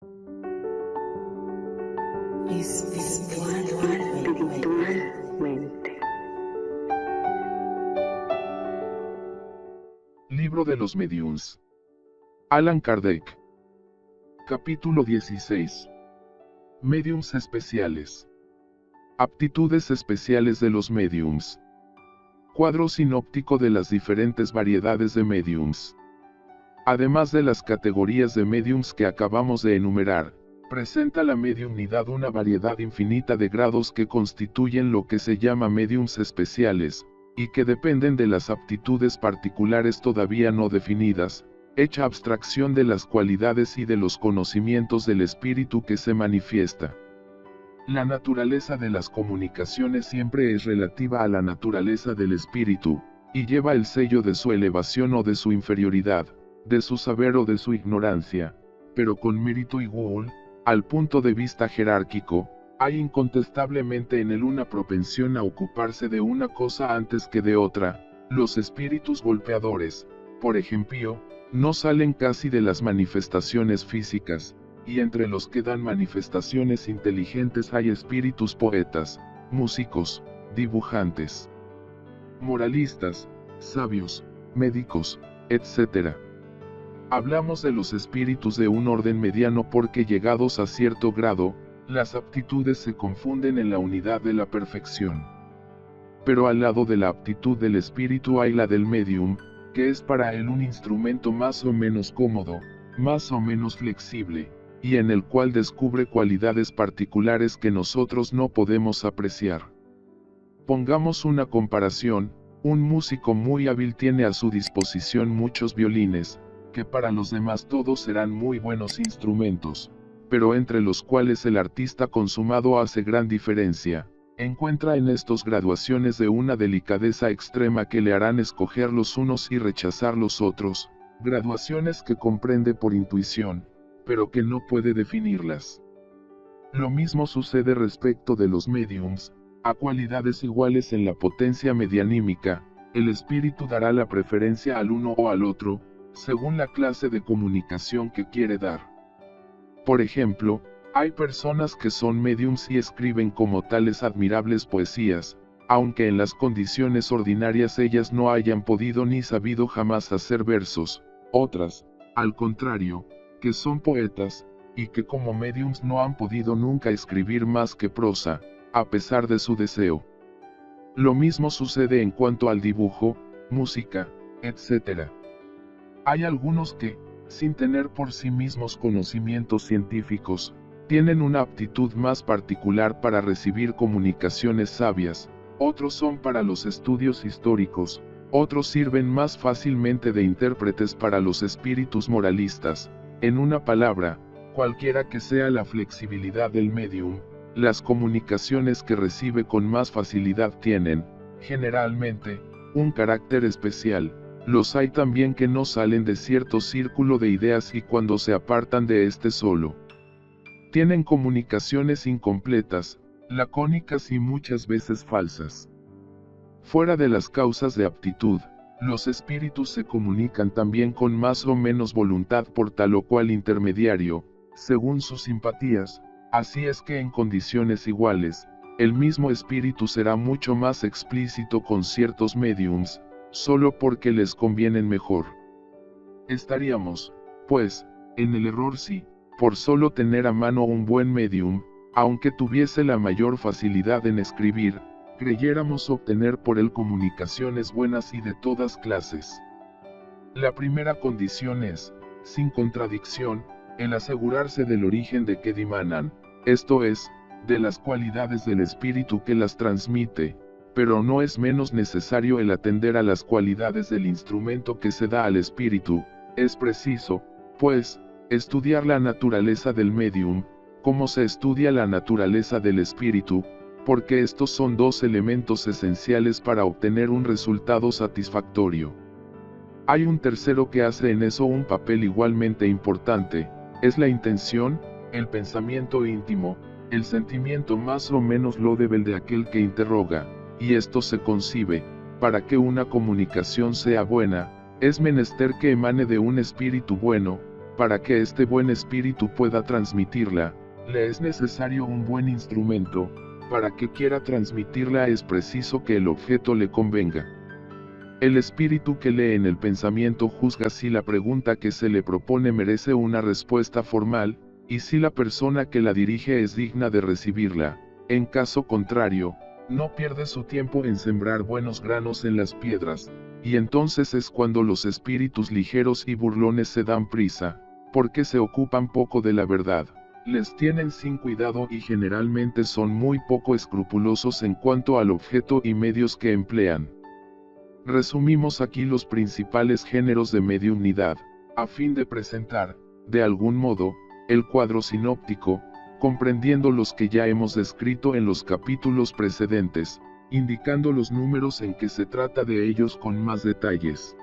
Espiritualmente. Libro de los Mediums. Allan Kardec. Capítulo 16. Mediums especiales. Aptitudes especiales de los mediums. Cuadro sinóptico de las diferentes variedades de mediums. Además de las categorías de mediums que acabamos de enumerar, presenta la mediumnidad una variedad infinita de grados que constituyen lo que se llama mediums especiales, y que dependen de las aptitudes particulares todavía no definidas, hecha abstracción de las cualidades y de los conocimientos del espíritu que se manifiesta. La naturaleza de las comunicaciones siempre es relativa a la naturaleza del espíritu, y lleva el sello de su elevación o de su inferioridad, de su saber o de su ignorancia, pero con mérito igual, al punto de vista jerárquico, hay incontestablemente en él una propensión a ocuparse de una cosa antes que de otra. Los espíritus golpeadores, por ejemplo, no salen casi de las manifestaciones físicas, y entre los que dan manifestaciones inteligentes hay espíritus poetas, músicos, dibujantes, moralistas, sabios, médicos, etc. Hablamos de los espíritus de un orden mediano porque llegados a cierto grado, las aptitudes se confunden en la unidad de la perfección. Pero al lado de la aptitud del espíritu hay la del medium, que es para él un instrumento más o menos cómodo, más o menos flexible, y en el cual descubre cualidades particulares que nosotros no podemos apreciar. Pongamos una comparación: un músico muy hábil tiene a su disposición muchos violines, que para los demás todos serán muy buenos instrumentos, pero entre los cuales el artista consumado hace gran diferencia. Encuentra en estos graduaciones de una delicadeza extrema que le harán escoger los unos y rechazar los otros, graduaciones que comprende por intuición, pero que no puede definirlas. Lo mismo sucede respecto de los mediums. A cualidades iguales en la potencia medianímica, el espíritu dará la preferencia al uno o al otro, según la clase de comunicación que quiere dar. Por ejemplo, hay personas que son mediums y escriben como tales admirables poesías, aunque en las condiciones ordinarias ellas no hayan podido ni sabido jamás hacer versos. Otras, al contrario, que son poetas, y que como mediums no han podido nunca escribir más que prosa, a pesar de su deseo. Lo mismo sucede en cuanto al dibujo, música, etc. Hay algunos que, sin tener por sí mismos conocimientos científicos, tienen una aptitud más particular para recibir comunicaciones sabias, otros son para los estudios históricos, otros sirven más fácilmente de intérpretes para los espíritus moralistas. En una palabra, cualquiera que sea la flexibilidad del medium, las comunicaciones que recibe con más facilidad tienen, generalmente, un carácter especial. Los hay también que no salen de cierto círculo de ideas y cuando se apartan de este solo, tienen comunicaciones incompletas, lacónicas y muchas veces falsas. Fuera de las causas de aptitud, los espíritus se comunican también con más o menos voluntad por tal o cual intermediario, según sus simpatías. Así es que en condiciones iguales, el mismo espíritu será mucho más explícito con ciertos mediums, solo porque les convienen mejor. Estaríamos, pues, en el error si, por solo tener a mano un buen medium, aunque tuviese la mayor facilidad en escribir, creyéramos obtener por él comunicaciones buenas y de todas clases. La primera condición es, sin contradicción, el asegurarse del origen de que dimanan, esto es, de las cualidades del espíritu que las transmite, pero no es menos necesario el atender a las cualidades del instrumento que se da al espíritu. Es preciso, pues, estudiar la naturaleza del medium, como se estudia la naturaleza del espíritu, porque estos son dos elementos esenciales para obtener un resultado satisfactorio. Hay un tercero que hace en eso un papel igualmente importante, es la intención, el pensamiento íntimo, el sentimiento más o menos loable de aquel que interroga, y esto se concibe, para que una comunicación sea buena, es menester que emane de un espíritu bueno, Para que este buen espíritu pueda transmitirla, le es necesario un buen instrumento. Para que quiera transmitirla es preciso que el objeto le convenga. El espíritu que lee en el pensamiento juzga si la pregunta que se le propone merece una respuesta formal, y si la persona que la dirige es digna de recibirla. En caso contrario, no pierde su tiempo en sembrar buenos granos en las piedras, y entonces es cuando los espíritus ligeros y burlones se dan prisa, porque se ocupan poco de la verdad, les tienen sin cuidado y generalmente son muy poco escrupulosos en cuanto al objeto y medios que emplean. Resumimos aquí los principales géneros de mediumnidad, a fin de presentar, de algún modo, el cuadro sinóptico, comprendiendo los que ya hemos descrito en los capítulos precedentes, indicando los números en que se trata de ellos con más detalles.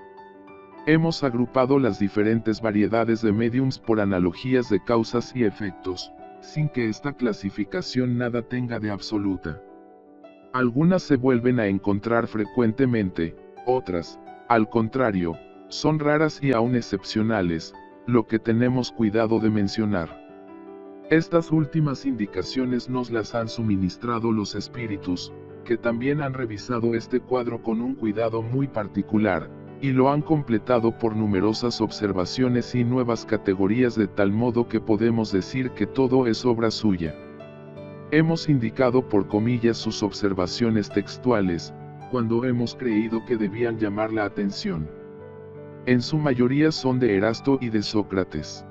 Hemos agrupado las diferentes variedades de médiums por analogías de causas y efectos, sin que esta clasificación nada tenga de absoluta. Algunas se vuelven a encontrar frecuentemente, otras, al contrario, son raras y aún excepcionales, lo que tenemos cuidado de mencionar. Estas últimas indicaciones nos las han suministrado los espíritus, que también han revisado este cuadro con un cuidado muy particular, y lo han completado por numerosas observaciones y nuevas categorías de tal modo que podemos decir que todo es obra suya. Hemos indicado por comillas sus observaciones textuales, cuando hemos creído que debían llamar la atención. En su mayoría son de Erasto y de Sócrates.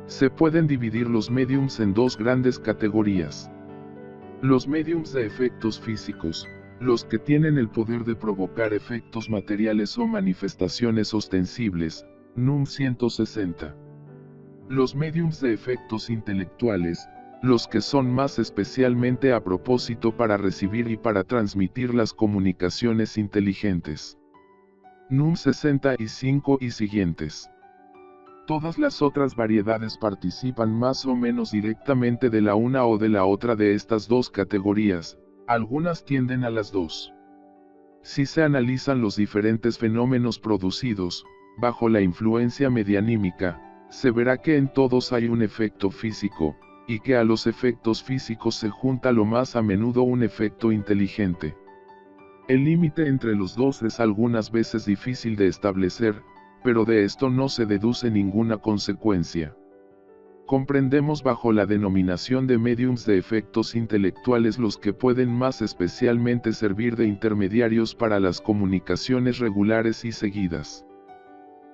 Se pueden dividir los médiums en dos grandes categorías. Los médiums de efectos físicos, los que tienen el poder de provocar efectos materiales o manifestaciones ostensibles, NUM 160. Los médiums de efectos intelectuales, los que son más especialmente a propósito para recibir y para transmitir las comunicaciones inteligentes. NUM 65 y siguientes. Todas las otras variedades participan más o menos directamente de la una o de la otra de estas dos categorías, algunas tienden a las dos. Si se analizan los diferentes fenómenos producidos, bajo la influencia medianímica, se verá que en todos hay un efecto físico, y que a los efectos físicos se junta lo más a menudo un efecto inteligente. El límite entre los dos es algunas veces difícil de establecer, pero de esto no se deduce ninguna consecuencia. Comprendemos bajo la denominación de médiums de efectos intelectuales los que pueden más especialmente servir de intermediarios para las comunicaciones regulares y seguidas.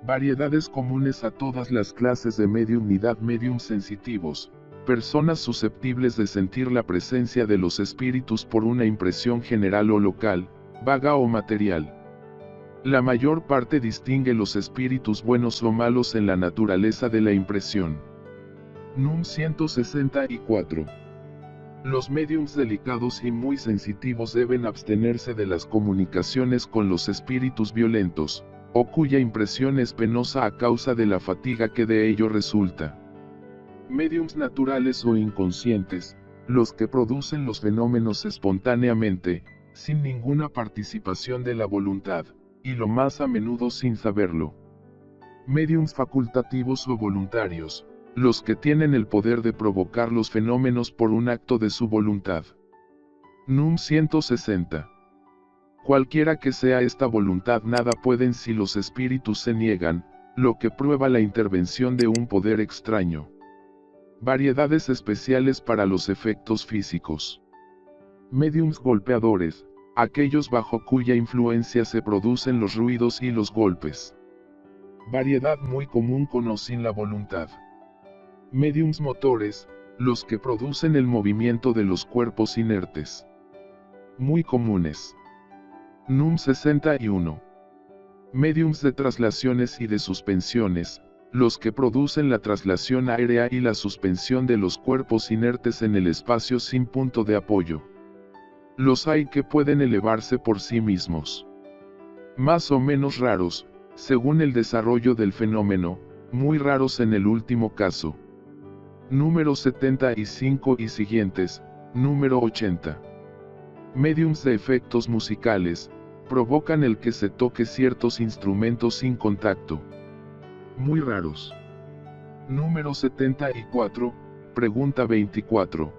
Variedades comunes a todas las clases de mediumnidad: médiums sensitivos, personas susceptibles de sentir la presencia de los espíritus por una impresión general o local, vaga o material. La mayor parte distingue los espíritus buenos o malos en la naturaleza de la impresión. NUM 164. Los médiums delicados y muy sensitivos deben abstenerse de las comunicaciones con los espíritus violentos, o cuya impresión es penosa a causa de la fatiga que de ello resulta. Médiums naturales o inconscientes, los que producen los fenómenos espontáneamente, sin ninguna participación de la voluntad, y lo más a menudo sin saberlo. Médiums facultativos o voluntarios, los que tienen el poder de provocar los fenómenos por un acto de su voluntad. NUM 160. Cualquiera que sea esta voluntad, nada pueden si los espíritus se niegan, lo que prueba la intervención de un poder extraño. Variedades especiales para los efectos físicos. Médiums golpeadores, aquellos bajo cuya influencia se producen los ruidos y los golpes. Variedad muy común con o sin la voluntad. Médiums motores, los que producen el movimiento de los cuerpos inertes. Muy comunes. NUM 61. Médiums de traslaciones y de suspensiones, los que producen la traslación aérea y la suspensión de los cuerpos inertes en el espacio sin punto de apoyo. Los hay que pueden elevarse por sí mismos. Más o menos raros, según el desarrollo del fenómeno, muy raros en el último caso. Número 75 y siguientes, número 80. Médiums de efectos musicales, provocan el que se toque ciertos instrumentos sin contacto. Muy raros. Número 74, pregunta 24.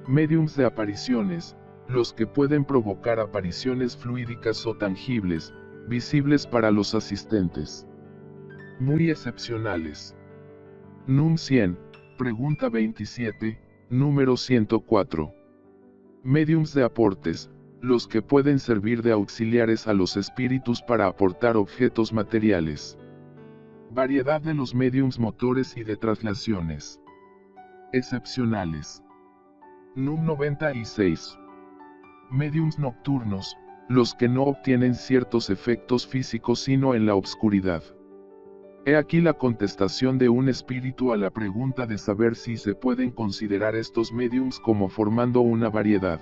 Médiums de apariciones, los que pueden provocar apariciones fluídicas o tangibles, visibles para los asistentes. Muy excepcionales. Num 100, pregunta 27, número 104. Médiums de aportes, los que pueden servir de auxiliares a los espíritus para aportar objetos materiales. Variedad de los médiums motores y de traslaciones. Excepcionales. Num 96. Médiums nocturnos, los que no obtienen ciertos efectos físicos sino en la obscuridad. He aquí la contestación de un espíritu a la pregunta de saber si se pueden considerar estos médiums como formando una variedad.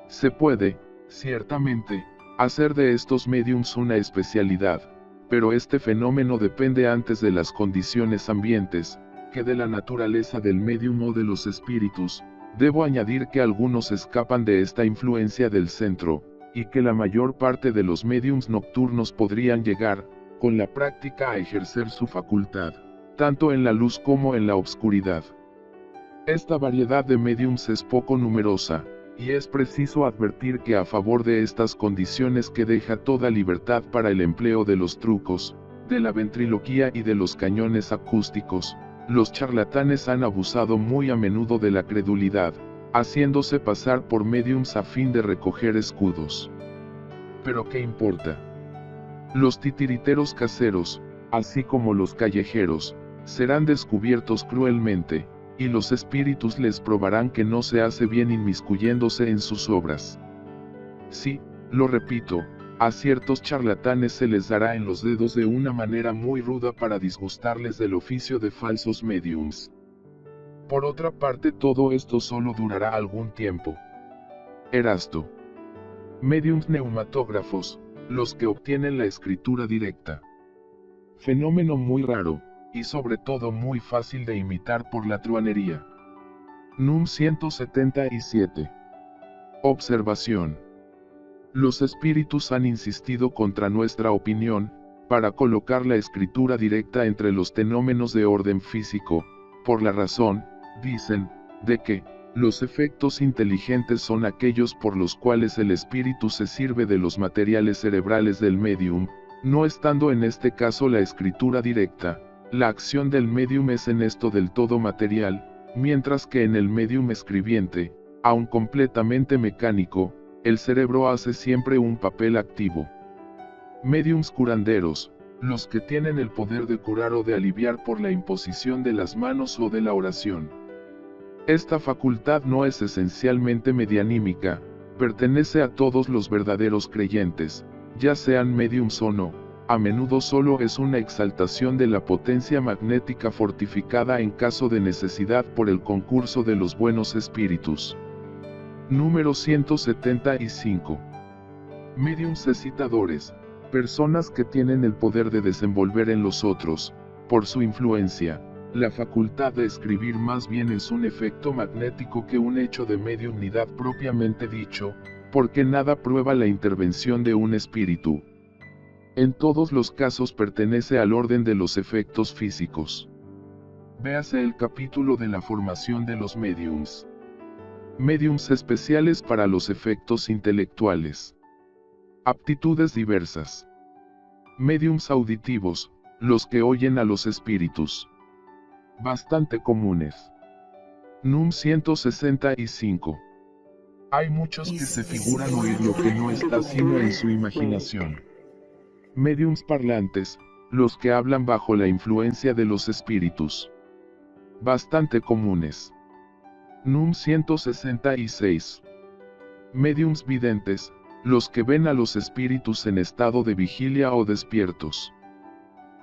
Se puede, ciertamente, hacer de estos médiums una especialidad, pero este fenómeno depende antes de las condiciones ambientes, que de la naturaleza del médium o de los espíritus. Debo añadir que algunos escapan de esta influencia del centro, y que la mayor parte de los médiums nocturnos podrían llegar, con la práctica, a ejercer su facultad, tanto en la luz como en la obscuridad. Esta variedad de médiums es poco numerosa, y es preciso advertir que a favor de estas condiciones que deja toda libertad para el empleo de los trucos, de la ventriloquía y de los cañones acústicos, los charlatanes han abusado muy a menudo de la credulidad, haciéndose pasar por médiums a fin de recoger escudos. Pero ¿qué importa? Los titiriteros caseros, así como los callejeros, serán descubiertos cruelmente, y los espíritus les probarán que no se hace bien inmiscuyéndose en sus obras. Sí, lo repito, a ciertos charlatanes se les dará en los dedos de una manera muy ruda para disgustarles del oficio de falsos médiums. Por otra parte, todo esto solo durará algún tiempo. Erasto. Médiums neumatógrafos, los que obtienen la escritura directa. Fenómeno muy raro, y sobre todo muy fácil de imitar por la truanería. Num 177. Observación. Los espíritus han insistido contra nuestra opinión, para colocar la escritura directa entre los fenómenos de orden físico, por la razón, dicen, de que, los efectos inteligentes son aquellos por los cuales el espíritu se sirve de los materiales cerebrales del médium, no estando en este caso la escritura directa. La acción del médium es en esto del todo material, mientras que en el médium escribiente, aun completamente mecánico, el cerebro hace siempre un papel activo. Médiums curanderos, los que tienen el poder de curar o de aliviar por la imposición de las manos o de la oración. Esta facultad no es esencialmente medianímica, pertenece a todos los verdaderos creyentes, ya sean médiums o no. A menudo solo es una exaltación de la potencia magnética fortificada en caso de necesidad por el concurso de los buenos espíritus. Número 175. Médiums excitadores, personas que tienen el poder de desenvolver en los otros, por su influencia, la facultad de escribir. Más bien es un efecto magnético que un hecho de mediumnidad propiamente dicho, porque nada prueba la intervención de un espíritu. En todos los casos pertenece al orden de los efectos físicos. Véase el capítulo de la formación de los médiums. Médiums especiales para los efectos intelectuales. Aptitudes diversas. Médiums auditivos, los que oyen a los espíritus. Bastante comunes. Num 165. Hay muchos que se figuran oír lo que no está sino en su imaginación. Médiums parlantes, los que hablan bajo la influencia de los espíritus. Bastante comunes. Num 166. Médiums videntes, los que ven a los espíritus en estado de vigilia o despiertos.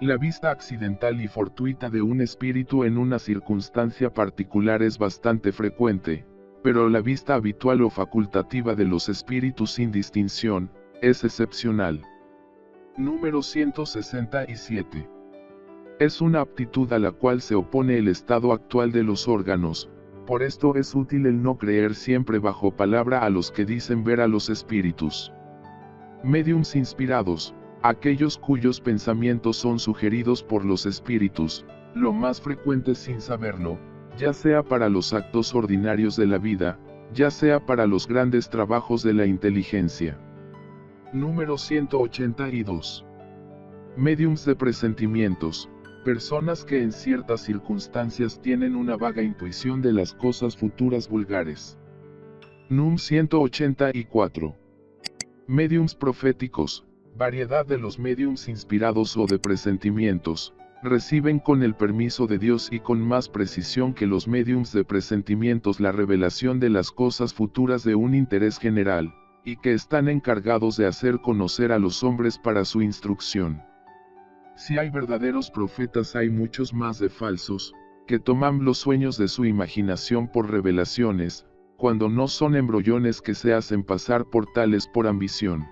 La vista accidental y fortuita de un espíritu en una circunstancia particular es bastante frecuente, pero la vista habitual o facultativa de los espíritus sin distinción, es excepcional. Número 167. Es una aptitud a la cual se opone el estado actual de los órganos, por esto es útil el no creer siempre bajo palabra a los que dicen ver a los espíritus. Médiums inspirados, aquellos cuyos pensamientos son sugeridos por los espíritus, lo más frecuente sin saberlo, ya sea para los actos ordinarios de la vida, ya sea para los grandes trabajos de la inteligencia. Número 182. Médiums de presentimientos. Personas que en ciertas circunstancias tienen una vaga intuición de las cosas futuras vulgares. Núm 184. Médiums proféticos. Variedad de los médiums inspirados o de presentimientos. Reciben con el permiso de Dios y con más precisión que los médiums de presentimientos la revelación de las cosas futuras de un interés general, y que están encargados de hacer conocer a los hombres para su instrucción. Si hay verdaderos profetas, hay muchos más de falsos, que toman los sueños de su imaginación por revelaciones, cuando no son embrollones que se hacen pasar por tales por ambición.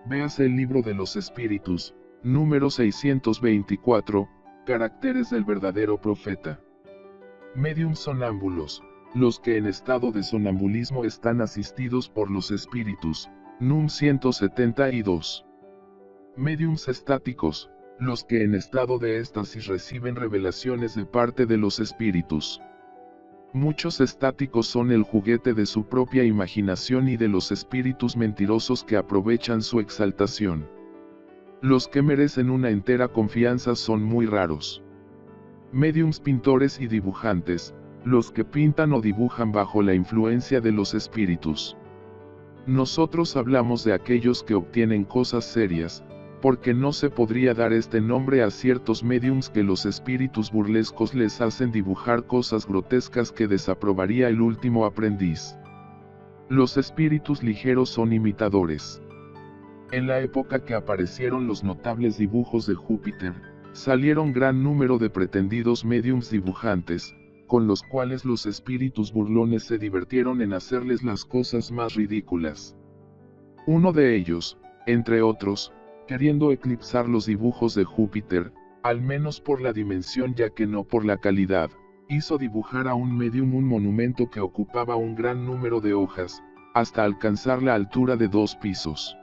Véase el libro de los espíritus, número 624, caracteres del verdadero profeta. Médiums sonámbulos, los que en estado de sonambulismo están asistidos por los espíritus, núm 172. Médiums estáticos, los que en estado de éxtasis reciben revelaciones de parte de los espíritus. Muchos estáticos son el juguete de su propia imaginación y de los espíritus mentirosos que aprovechan su exaltación. Los que merecen una entera confianza son muy raros. Médiums pintores y dibujantes, los que pintan o dibujan bajo la influencia de los espíritus. Nosotros hablamos de aquellos que obtienen cosas serias, porque no se podría dar este nombre a ciertos médiums que los espíritus burlescos les hacen dibujar cosas grotescas que desaprobaría el último aprendiz. Los espíritus ligeros son imitadores. En la época que aparecieron los notables dibujos de Júpiter, salieron gran número de pretendidos médiums dibujantes, con los cuales los espíritus burlones se divirtieron en hacerles las cosas más ridículas. Uno de ellos, entre otros, queriendo eclipsar los dibujos de Júpiter, al menos por la dimensión ya que no por la calidad, hizo dibujar a un médium un monumento que ocupaba un gran número de hojas, hasta alcanzar la altura de 2 pisos.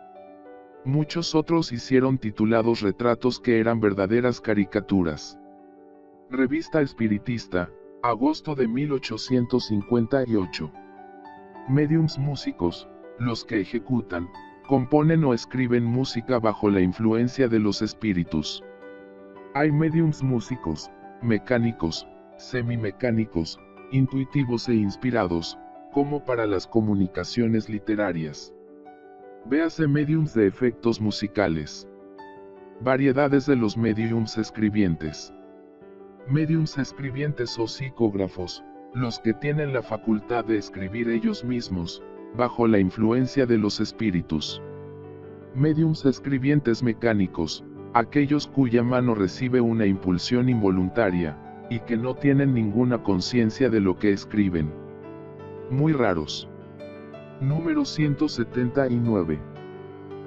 Muchos otros hicieron titulados retratos que eran verdaderas caricaturas. Revista Espiritista, agosto de 1858. Médiums músicos, los que ejecutan, componen o escriben música bajo la influencia de los espíritus. Hay médiums músicos, mecánicos, semimecánicos, intuitivos e inspirados, como para las comunicaciones literarias. Véase médiums de efectos musicales. Variedades de los médiums escribientes. Médiums escribientes o psicógrafos, los que tienen la facultad de escribir ellos mismos, bajo la influencia de los espíritus. Médiums escribientes mecánicos, aquellos cuya mano recibe una impulsión involuntaria, y que no tienen ninguna conciencia de lo que escriben. Muy raros. Número 179.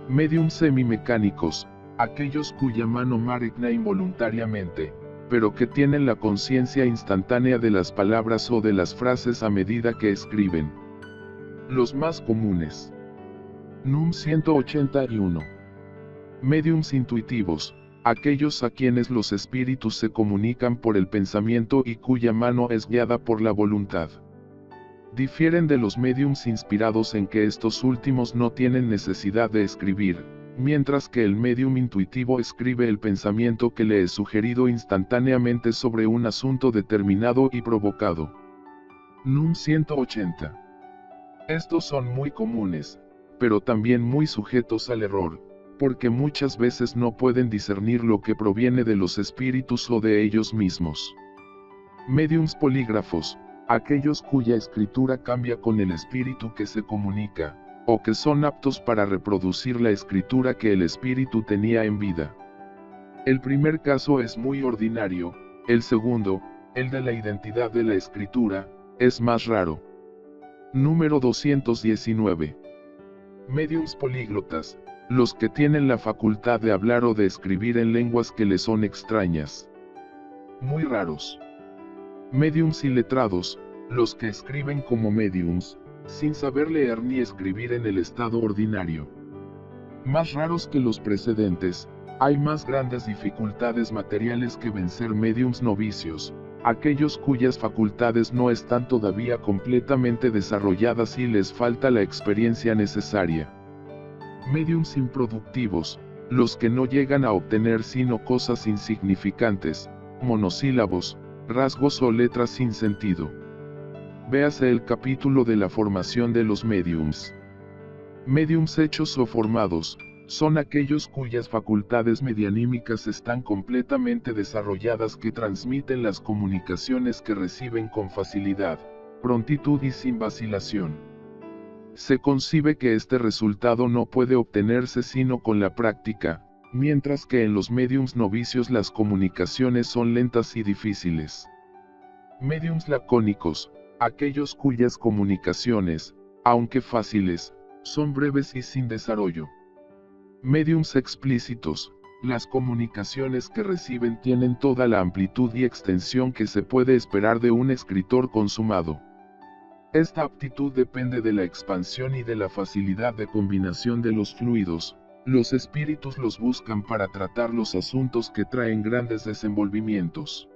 Médiums semimecánicos, aquellos cuya mano maregna involuntariamente, pero que tienen la conciencia instantánea de las palabras o de las frases a medida que escriben. Los más comunes. Núm 181. Médiums intuitivos, aquellos a quienes los espíritus se comunican por el pensamiento y cuya mano es guiada por la voluntad. Difieren de los médiums inspirados en que estos últimos no tienen necesidad de escribir, mientras que el médium intuitivo escribe el pensamiento que le es sugerido instantáneamente sobre un asunto determinado y provocado. Núm 180. Estos son muy comunes, pero también muy sujetos al error, porque muchas veces no pueden discernir lo que proviene de los espíritus o de ellos mismos. Médiums polígrafos, aquellos cuya escritura cambia con el espíritu que se comunica, o que son aptos para reproducir la escritura que el espíritu tenía en vida. El primer caso es muy ordinario, el segundo, el de la identidad de la escritura, es más raro. Número 219. Médiums políglotas, los que tienen la facultad de hablar o de escribir en lenguas que les son extrañas. Muy raros. Médiums iletrados, los que escriben como médiums, sin saber leer ni escribir en el estado ordinario. Más raros que los precedentes, Hay más grandes dificultades materiales que vencer médiums novicios, aquellos cuyas facultades no están todavía completamente desarrolladas y les falta la experiencia necesaria. Médiums improductivos, los que no llegan a obtener sino cosas insignificantes, monosílabos, rasgos o letras sin sentido. Véase el capítulo de la formación de los médiums. Médiums hechos o formados, son aquellos cuyas facultades medianímicas están completamente desarrolladas, que transmiten las comunicaciones que reciben con facilidad, prontitud y sin vacilación. Se concibe que este resultado no puede obtenerse sino con la práctica, mientras que en los médiums novicios las comunicaciones son lentas y difíciles. Médiums lacónicos, aquellos cuyas comunicaciones, aunque fáciles, son breves y sin desarrollo. Médiums explícitos, las comunicaciones que reciben tienen toda la amplitud y extensión que se puede esperar de un escritor consumado. Esta aptitud depende de la expansión y de la facilidad de combinación de los fluidos. Los espíritus los buscan para tratar los asuntos que traen grandes desenvolvimientos.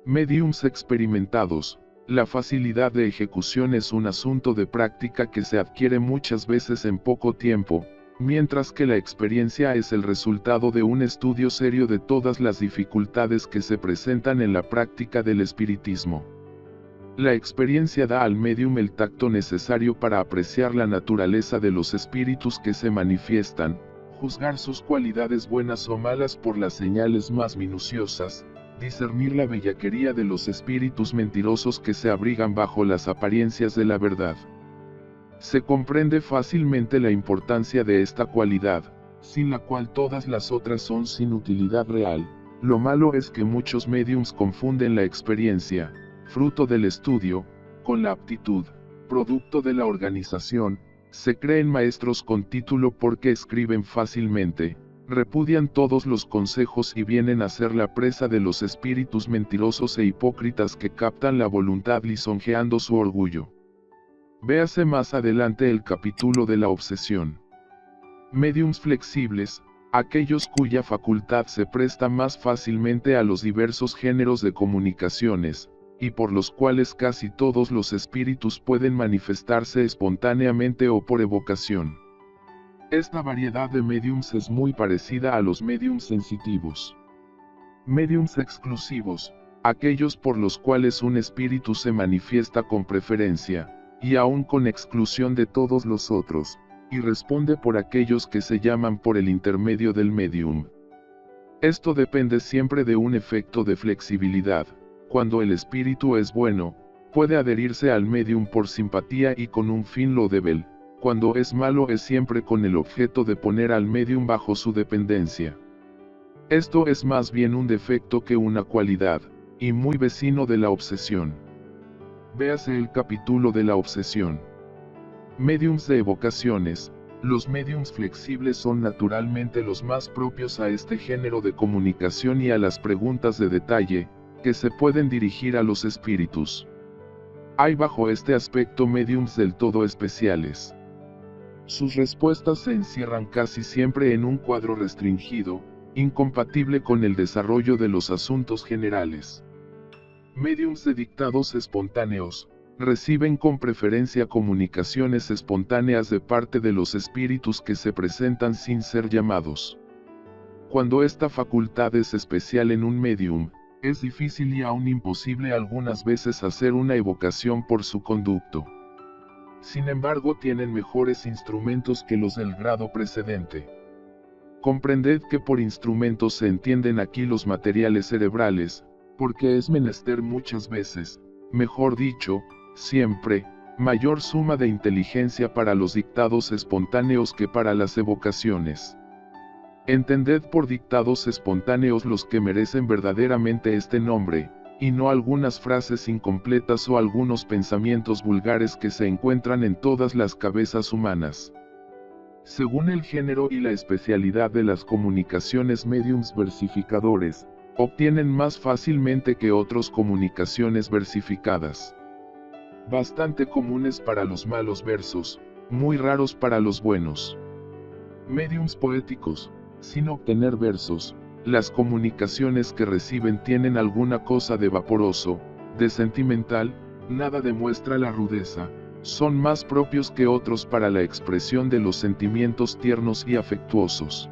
Médiums experimentados, la facilidad de ejecución es un asunto de práctica que se adquiere muchas veces en poco tiempo, mientras que la experiencia es el resultado de un estudio serio de todas las dificultades que se presentan en la práctica del espiritismo. La experiencia da al médium el tacto necesario para apreciar la naturaleza de los espíritus que se manifiestan, juzgar sus cualidades buenas o malas por las señales más minuciosas, discernir la bellaquería de los espíritus mentirosos que se abrigan bajo las apariencias de la verdad. Se comprende fácilmente la importancia de esta cualidad, sin la cual todas las otras son sin utilidad real. Lo malo es que muchos médiums confunden la experiencia, fruto del estudio, con la aptitud, producto de la organización. Se creen maestros con título porque escriben fácilmente, repudian todos los consejos y vienen a ser la presa de los espíritus mentirosos e hipócritas que captan la voluntad lisonjeando su orgullo. Véase más adelante el capítulo de la obsesión. Médiums flexibles, aquellos cuya facultad se presta más fácilmente a los diversos géneros de comunicaciones, y por los cuales casi todos los espíritus pueden manifestarse espontáneamente o por evocación. Esta variedad de médiums es muy parecida a los médiums sensitivos. Médiums exclusivos, aquellos por los cuales un espíritu se manifiesta con preferencia, y aún con exclusión de todos los otros, y responde por aquellos que se llaman por el intermedio del médium. Esto depende siempre de un efecto de flexibilidad. Cuando el espíritu es bueno, puede adherirse al médium por simpatía y con un fin loable. Cuando es malo es siempre con el objeto de poner al médium bajo su dependencia. Esto es más bien un defecto que una cualidad, y muy vecino de la obsesión. Véase el capítulo de la obsesión. Médiums de evocaciones. Los médiums flexibles son naturalmente los más propios a este género de comunicación y a las preguntas de detalle, que se pueden dirigir a los espíritus. Hay bajo este aspecto médiums del todo especiales. Sus respuestas se encierran casi siempre en un cuadro restringido, incompatible con el desarrollo de los asuntos generales. Médiums de dictados espontáneos, reciben con preferencia comunicaciones espontáneas de parte de los espíritus que se presentan sin ser llamados. Cuando esta facultad es especial en un médium, es difícil y aún imposible algunas veces hacer una evocación por su conducto. Sin embargo, tienen mejores instrumentos que los del grado precedente. Comprended que por instrumentos se entienden aquí los materiales cerebrales, porque es menester muchas veces, mejor dicho, siempre, mayor suma de inteligencia para los dictados espontáneos que para las evocaciones. Entended por dictados espontáneos los que merecen verdaderamente este nombre, y no algunas frases incompletas o algunos pensamientos vulgares que se encuentran en todas las cabezas humanas. Según el género y la especialidad de las comunicaciones, médiums versificadores obtienen más fácilmente que otros comunicaciones versificadas. Bastante comunes para los malos versos, muy raros para los buenos. Médiums poéticos, sin obtener versos. Las comunicaciones que reciben tienen alguna cosa de vaporoso, de sentimental, nada demuestra la rudeza, son más propios que otros para la expresión de los sentimientos tiernos y afectuosos.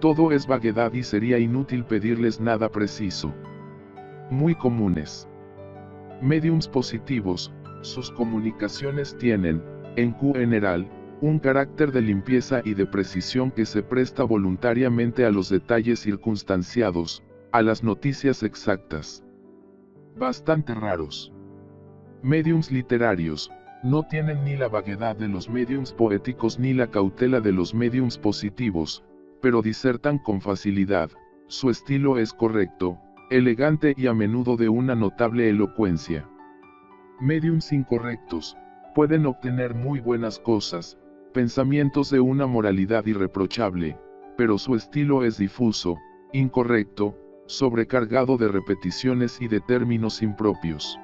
Todo es vaguedad y sería inútil pedirles nada preciso. Muy comunes. Médiums positivos, sus comunicaciones tienen, en general, un carácter de limpieza y de precisión que se presta voluntariamente a los detalles circunstanciados, a las noticias exactas. Bastante raros. Médiums literarios, no tienen ni la vaguedad de los médiums poéticos ni la cautela de los médiums positivos, pero disertan con facilidad, su estilo es correcto, elegante y a menudo de una notable elocuencia. Médiums incorrectos, pueden obtener muy buenas cosas, pensamientos de una moralidad irreprochable, pero su estilo es difuso, incorrecto, sobrecargado de repeticiones y de términos impropios.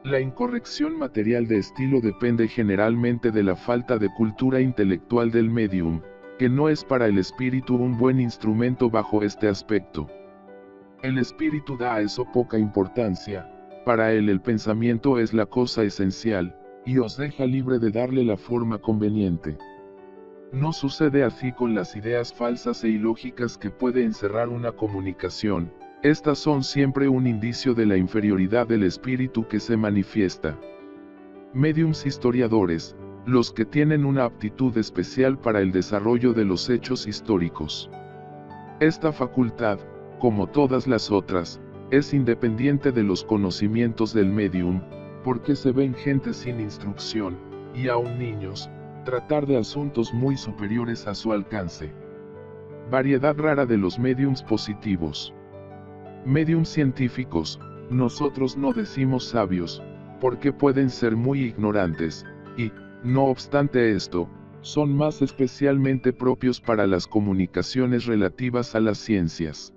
La incorrección material de estilo depende generalmente de la falta de cultura intelectual del médium, que no es para el espíritu un buen instrumento bajo este aspecto. El espíritu da a eso poca importancia, para él el pensamiento es la cosa esencial, y os deja libre de darle la forma conveniente. No sucede así con las ideas falsas e ilógicas que puede encerrar una comunicación, estas son siempre un indicio de la inferioridad del espíritu que se manifiesta. Médiums historiadores, los que tienen una aptitud especial para el desarrollo de los hechos históricos. Esta facultad, como todas las otras, es independiente de los conocimientos del médium, porque se ven gente sin instrucción, y aún niños, tratar de asuntos muy superiores a su alcance. Variedad rara de los médiums positivos. Médiums científicos, nosotros no decimos sabios, porque pueden ser muy ignorantes, y, no obstante esto, son más especialmente propios para las comunicaciones relativas a las ciencias.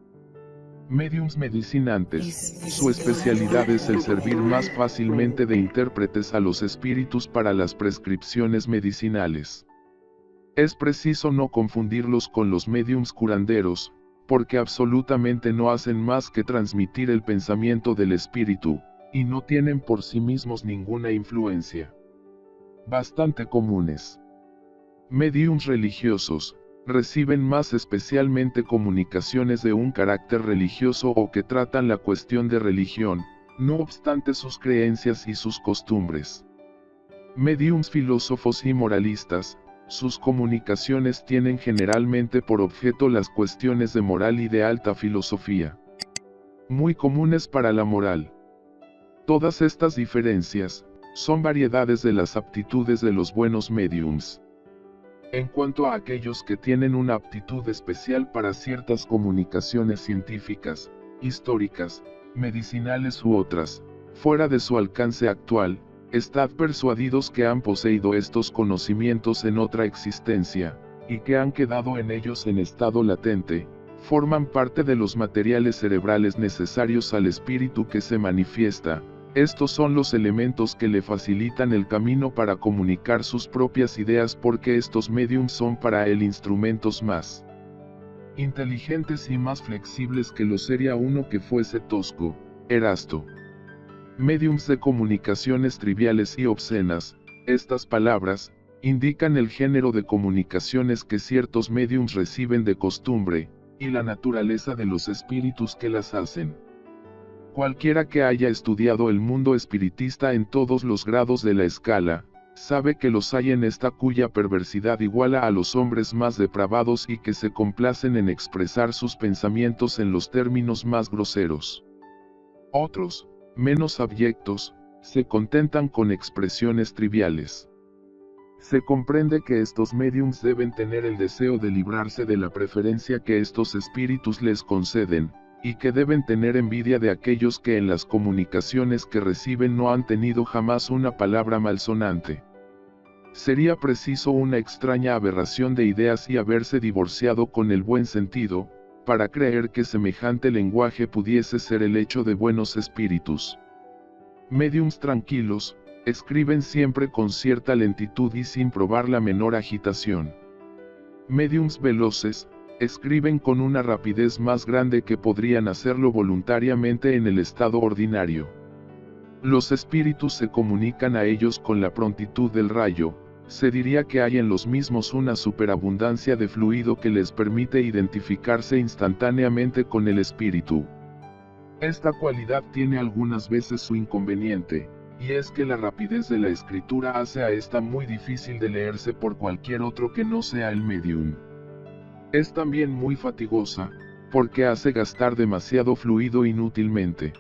Médiums medicinantes, su especialidad es el servir más fácilmente de intérpretes a los espíritus para las prescripciones medicinales. Es preciso no confundirlos con los médiums curanderos, porque absolutamente no hacen más que transmitir el pensamiento del espíritu, y no tienen por sí mismos ninguna influencia. Bastante comunes. Médiums religiosos, reciben más especialmente comunicaciones de un carácter religioso o que tratan la cuestión de religión, no obstante sus creencias y sus costumbres. Médiums filósofos y moralistas, sus comunicaciones tienen generalmente por objeto las cuestiones de moral y de alta filosofía. Muy comunes para la moral. Todas estas diferencias, son variedades de las aptitudes de los buenos médiums. En cuanto a aquellos que tienen una aptitud especial para ciertas comunicaciones científicas, históricas, medicinales u otras, fuera de su alcance actual, estad persuadidos que han poseído estos conocimientos en otra existencia, y que han quedado en ellos en estado latente, forman parte de los materiales cerebrales necesarios al espíritu que se manifiesta. Estos son los elementos que le facilitan el camino para comunicar sus propias ideas porque estos médiums son para él instrumentos más inteligentes y más flexibles que lo sería uno que fuese tosco, Erasto. Médiums de comunicaciones triviales y obscenas, estas palabras, indican el género de comunicaciones que ciertos médiums reciben de costumbre, y la naturaleza de los espíritus que las hacen. Cualquiera que haya estudiado el mundo espiritista en todos los grados de la escala, sabe que los hay en esta cuya perversidad iguala a los hombres más depravados y que se complacen en expresar sus pensamientos en los términos más groseros. Otros, menos abyectos, se contentan con expresiones triviales. Se comprende que estos médiums deben tener el deseo de librarse de la preferencia que estos espíritus les conceden, y que deben tener envidia de aquellos que en las comunicaciones que reciben no han tenido jamás una palabra malsonante. Sería preciso una extraña aberración de ideas y haberse divorciado con el buen sentido, para creer que semejante lenguaje pudiese ser el hecho de buenos espíritus. Médiums tranquilos, escriben siempre con cierta lentitud y sin probar la menor agitación. Médiums veloces, escriben con una rapidez más grande que podrían hacerlo voluntariamente en el estado ordinario. Los espíritus se comunican a ellos con la prontitud del rayo. Se diría que hay en los mismos una superabundancia de fluido que les permite identificarse instantáneamente con el espíritu. Esta cualidad tiene algunas veces su inconveniente, y es que la rapidez de la escritura hace a esta muy difícil de leerse por cualquier otro que no sea el medium. Es también muy fatigosa, porque hace gastar demasiado fluido inútilmente.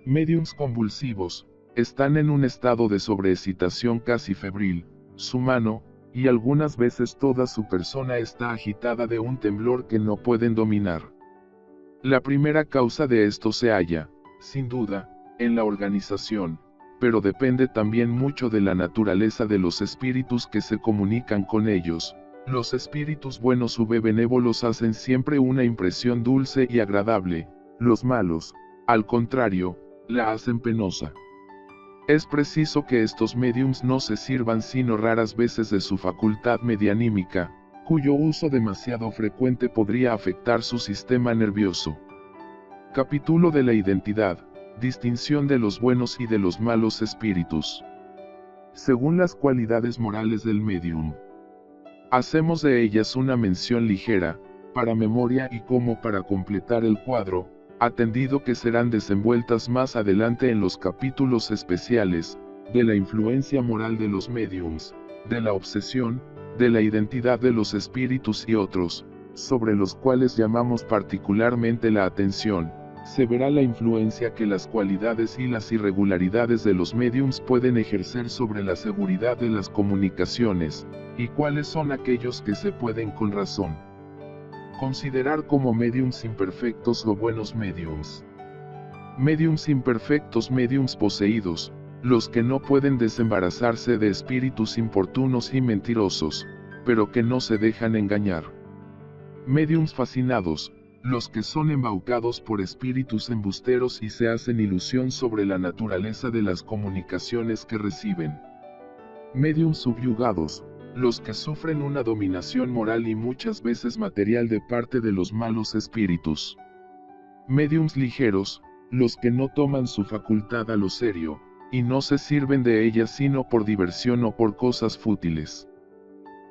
Mediums convulsivos, están en un estado de sobreexcitación casi febril. Su mano, y algunas veces toda su persona está agitada de un temblor que no pueden dominar. La primera causa de esto se halla, sin duda, en la organización, pero depende también mucho de la naturaleza de los espíritus que se comunican con ellos. Los espíritus buenos o benévolos hacen siempre una impresión dulce y agradable, los malos, al contrario, la hacen penosa. Es preciso que estos mediums no se sirvan sino raras veces de su facultad medianímica, cuyo uso demasiado frecuente podría afectar su sistema nervioso. Capítulo de la identidad, distinción de los buenos y de los malos espíritus. Según las cualidades morales del medium, hacemos de ellas una mención ligera, para memoria y como para completar el cuadro, atendido que serán desenvueltas más adelante en los capítulos especiales, de la influencia moral de los mediums, de la obsesión, de la identidad de los espíritus y otros, sobre los cuales llamamos particularmente la atención. Se verá la influencia que las cualidades y las irregularidades de los mediums pueden ejercer sobre la seguridad de las comunicaciones, y cuáles son aquellos que se pueden con razón considerar como mediums imperfectos o buenos mediums. Mediums imperfectos, mediums poseídos, los que no pueden desembarazarse de espíritus importunos y mentirosos, pero que no se dejan engañar. Mediums fascinados, los que son embaucados por espíritus embusteros y se hacen ilusión sobre la naturaleza de las comunicaciones que reciben. Mediums subyugados, los que sufren una dominación moral y muchas veces material de parte de los malos espíritus. Mediums ligeros, los que no toman su facultad a lo serio, y no se sirven de ella sino por diversión o por cosas fútiles.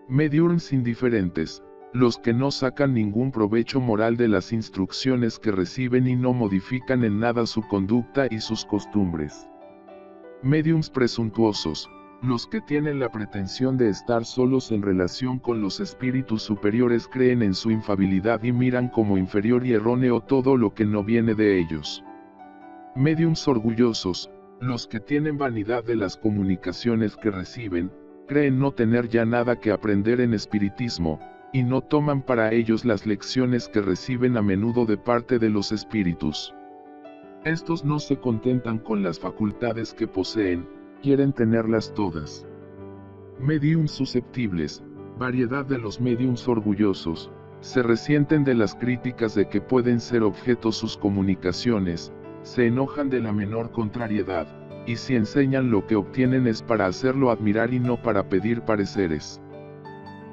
Mediums indiferentes, los que no sacan ningún provecho moral de las instrucciones que reciben y no modifican en nada su conducta y sus costumbres. Mediums presuntuosos, los que tienen la pretensión de estar solos en relación con los espíritus superiores, creen en su infalibilidad y miran como inferior y erróneo todo lo que no viene de ellos. Mediums orgullosos, los que tienen vanidad de las comunicaciones que reciben, creen no tener ya nada que aprender en espiritismo, y no toman para ellos las lecciones que reciben a menudo de parte de los espíritus. Estos no se contentan con las facultades que poseen, quieren tenerlas todas. Mediums susceptibles, variedad de los mediums orgullosos, se resienten de las críticas de que pueden ser objeto sus comunicaciones, se enojan de la menor contrariedad, y si enseñan lo que obtienen es para hacerlo admirar y no para pedir pareceres.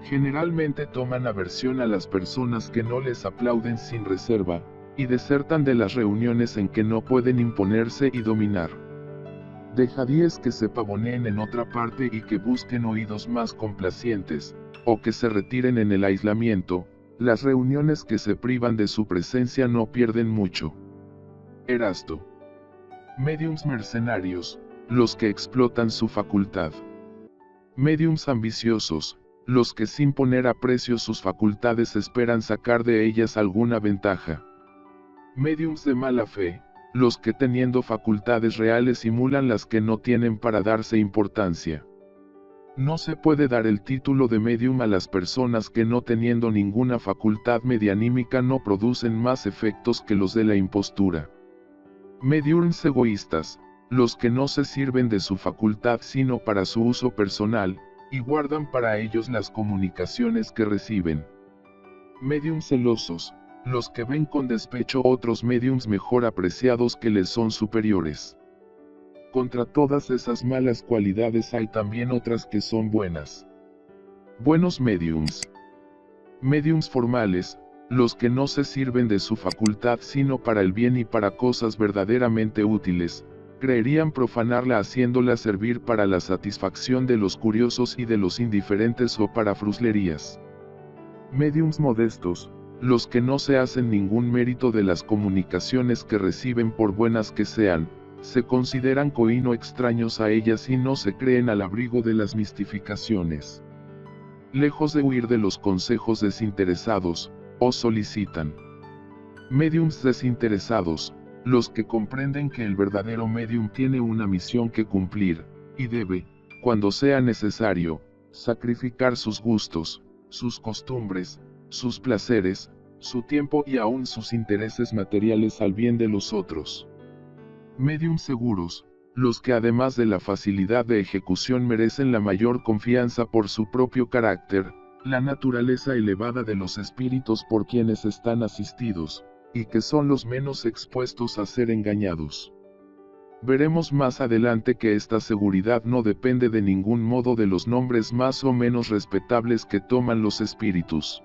Generalmente toman aversión a las personas que no les aplauden sin reserva, y desertan de las reuniones en que no pueden imponerse y dominar. Dejadíes que se pavoneen en otra parte y que busquen oídos más complacientes, o que se retiren en el aislamiento. Las reuniones que se privan de su presencia no pierden mucho. Erasto. Mediums mercenarios, los que explotan su facultad. Mediums ambiciosos, los que sin poner a precio sus facultades esperan sacar de ellas alguna ventaja. Mediums de mala fe, los que teniendo facultades reales simulan las que no tienen para darse importancia. No se puede dar el título de medium a las personas que no teniendo ninguna facultad medianímica no producen más efectos que los de la impostura. Mediums egoístas, los que no se sirven de su facultad sino para su uso personal, y guardan para ellos las comunicaciones que reciben. Mediums celosos, los que ven con despecho otros mediums mejor apreciados que les son superiores. Contra todas esas malas cualidades hay también otras que son buenas. Buenos mediums. Mediums formales, los que no se sirven de su facultad sino para el bien y para cosas verdaderamente útiles, creerían profanarla haciéndola servir para la satisfacción de los curiosos y de los indiferentes o para fruslerías. Médiums modestos, los que no se hacen ningún mérito de las comunicaciones que reciben por buenas que sean, se consideran cohino extraños a ellas y no se creen al abrigo de las mistificaciones. Lejos de huir de los consejos desinteresados, os solicitan. Médiums desinteresados, los que comprenden que el verdadero médium tiene una misión que cumplir, y debe, cuando sea necesario, sacrificar sus gustos, sus costumbres, sus placeres, su tiempo y aún sus intereses materiales al bien de los otros. Médiums seguros, los que además de la facilidad de ejecución merecen la mayor confianza por su propio carácter, la naturaleza elevada de los espíritus por quienes están asistidos, y que son los menos expuestos a ser engañados. Veremos más adelante que esta seguridad no depende de ningún modo de los nombres más o menos respetables que toman los espíritus.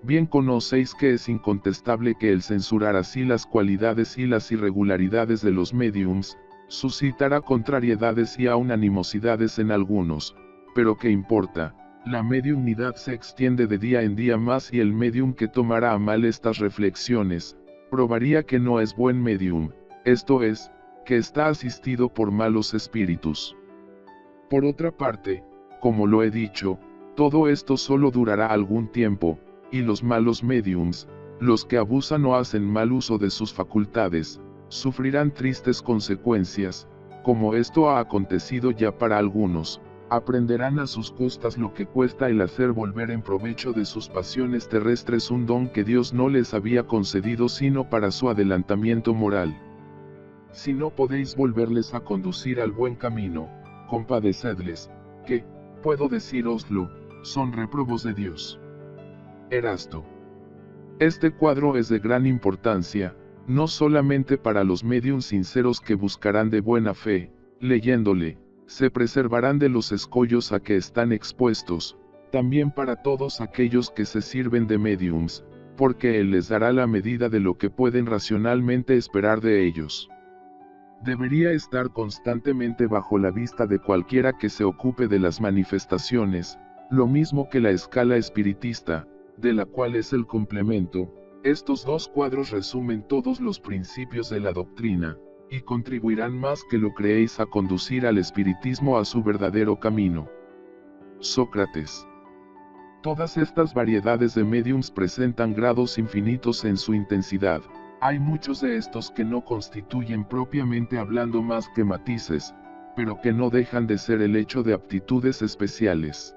Bien conocéis que es incontestable que el censurar así las cualidades y las irregularidades de los médiums, suscitará contrariedades y aun animosidades en algunos, pero ¿qué importa? La mediumnidad se extiende de día en día más y el médium que tomará a mal estas reflexiones, probaría que no es buen médium, esto es, que está asistido por malos espíritus. Por otra parte, como lo he dicho, todo esto solo durará algún tiempo, y los malos médiums, los que abusan o hacen mal uso de sus facultades, sufrirán tristes consecuencias, como esto ha acontecido ya para algunos, aprenderán a sus costas lo que cuesta el hacer volver en provecho de sus pasiones terrestres un don que Dios no les había concedido sino para su adelantamiento moral. Si no podéis volverles a conducir al buen camino, compadecedles, que, puedo decíroslo, son réprobos de Dios. Erasto. Este cuadro es de gran importancia, no solamente para los médiums sinceros que buscarán de buena fe, leyéndole, se preservarán de los escollos a que están expuestos, también para todos aquellos que se sirven de médiums, porque Él les dará la medida de lo que pueden racionalmente esperar de ellos. Debería estar constantemente bajo la vista de cualquiera que se ocupe de las manifestaciones, lo mismo que la escala espiritista, de la cual es el complemento. Estos dos cuadros resumen todos los principios de la doctrina, y contribuirán más que lo creéis a conducir al espiritismo a su verdadero camino. Sócrates. Todas estas variedades de médiums presentan grados infinitos en su intensidad. Hay muchos de estos que no constituyen propiamente hablando más que matices, pero que no dejan de ser el hecho de aptitudes especiales.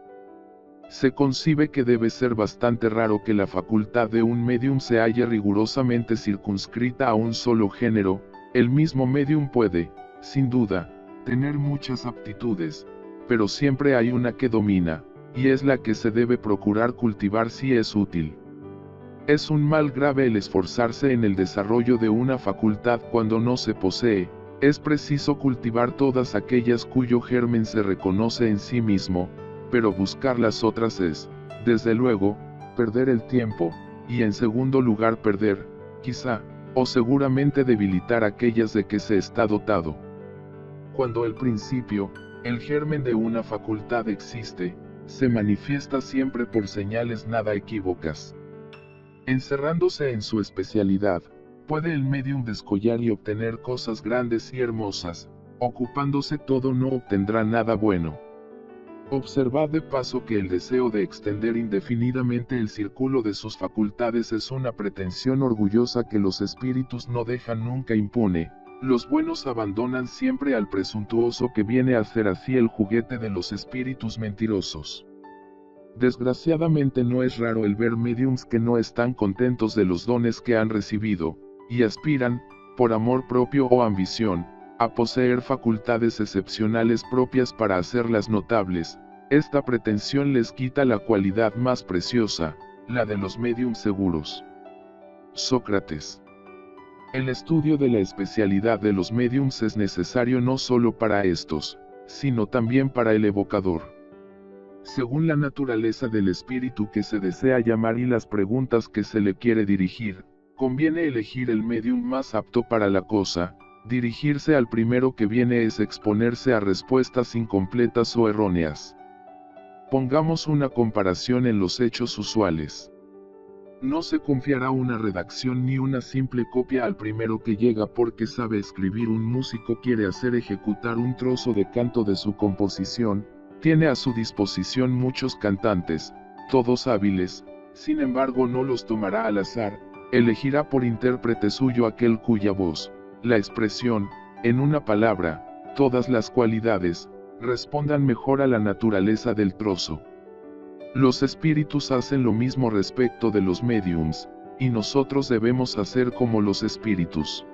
Se concibe que debe ser bastante raro que la facultad de un médium se halle rigurosamente circunscrita a un solo género. El mismo médium puede, sin duda, tener muchas aptitudes, pero siempre hay una que domina, y es la que se debe procurar cultivar si es útil. Es un mal grave el esforzarse en el desarrollo de una facultad cuando no se posee. Es preciso cultivar todas aquellas cuyo germen se reconoce en sí mismo, pero buscar las otras es, desde luego, perder el tiempo, y en segundo lugar perder, quizá, o seguramente debilitar aquellas de que se está dotado. Cuando el principio, el germen de una facultad existe, se manifiesta siempre por señales nada equívocas. Encerrándose en su especialidad, puede el médium descollar y obtener cosas grandes y hermosas. Ocupándose todo no obtendrá nada bueno. Observad de paso que el deseo de extender indefinidamente el círculo de sus facultades es una pretensión orgullosa que los espíritus no dejan nunca impune. Los buenos abandonan siempre al presuntuoso que viene a ser así el juguete de los espíritus mentirosos. Desgraciadamente no es raro el ver médiums que no están contentos de los dones que han recibido, y aspiran, por amor propio o ambición, a poseer facultades excepcionales propias para hacerlas notables. Esta pretensión les quita la cualidad más preciosa, la de los médiums seguros. Sócrates. El estudio de la especialidad de los médiums es necesario no solo para estos, sino también para el evocador. según la naturaleza del espíritu que se desea llamar y las preguntas que se le quiere dirigir, conviene elegir el medium más apto para la cosa. Dirigirse al primero que viene es exponerse a respuestas incompletas o erróneas. Pongamos una comparación en los hechos usuales. No se confiará una redacción ni una simple copia al primero que llega porque sabe escribir. Un músico quiere hacer ejecutar un trozo de canto de su composición, tiene a su disposición muchos cantantes, todos hábiles, sin embargo no los tomará al azar, elegirá por intérprete suyo aquel cuya voz, la expresión, en una palabra, todas las cualidades, respondan mejor a la naturaleza del trozo. Los espíritus hacen lo mismo respecto de los médiums, y nosotros debemos hacer como los espíritus.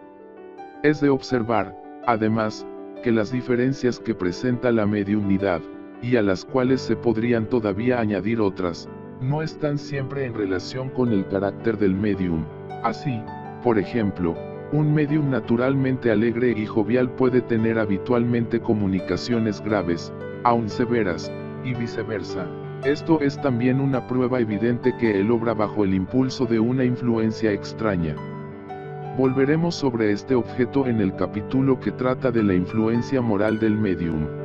Es de observar, además, que las diferencias que presenta la mediumnidad, y a las cuales se podrían todavía añadir otras, no están siempre en relación con el carácter del médium. Así, por ejemplo, un médium naturalmente alegre y jovial puede tener habitualmente comunicaciones graves, aun severas, y viceversa. Esto es también una prueba evidente que él obra bajo el impulso de una influencia extraña. Volveremos sobre este objeto en el capítulo que trata de la influencia moral del médium.